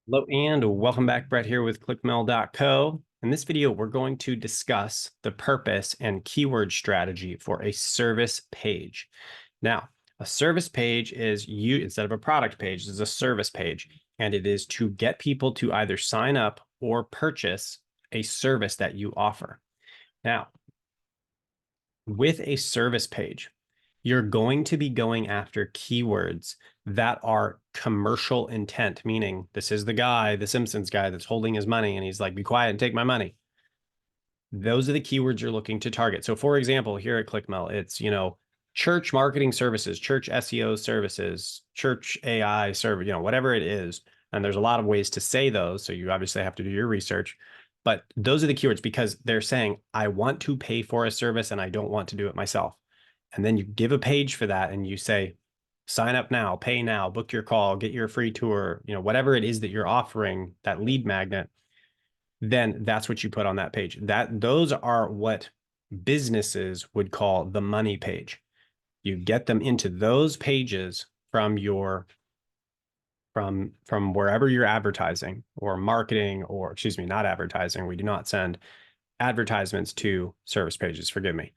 Hello and welcome back. Brett here with clickmail.co. In this video, we're going to discuss the purpose and keyword strategy for a service page. Now, a service page is instead of a product page, is a service page, and it is to get people to either sign up or purchase a service that you offer. Now, with a service page, you're going to be going after keywords that are commercial intent, meaning this is the guy, the Simpsons guy that's holding his money and he's like, be quiet and take my money. Those are the keywords you're looking to target. So for example, here at ClickMail, it's, church marketing services, church SEO services, church AI service, whatever it is. And there's a lot of ways to say those. So you obviously have to do your research, but those are the keywords because they're saying, I want to pay for a service and I don't want to do it myself. And then you give a page for that and you say, sign up now, pay now, book your call, get your free tour, whatever it is that you're offering, that lead magnet, then that's what you put on that page. Those are what businesses would call the money page. You get them into those pages from from wherever you're advertising or marketing, or excuse me, not advertising. We do not send advertisements to service pages, forgive me.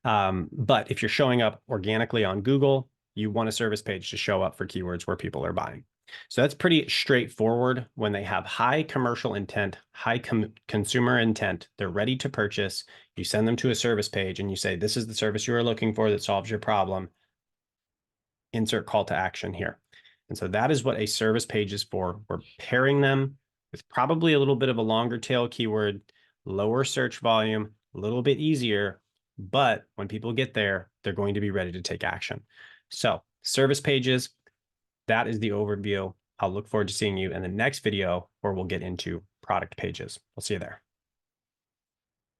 But if you're showing up organically on Google, you want a service page to show up for keywords where people are buying. So that's pretty straightforward. When they have high commercial intent, high consumer intent, they're ready to purchase. You send them to a service page and you say, this is the service you are looking for that solves your problem. Insert call to action here. And so that is what a service page is for. We're pairing them with probably a little bit of a longer tail keyword, lower search volume, a little bit easier, but when people get there, they're going to be ready to take action. So service pages, that is the overview. I'll look forward to seeing you in the next video where we'll get into product pages. We'll see you there.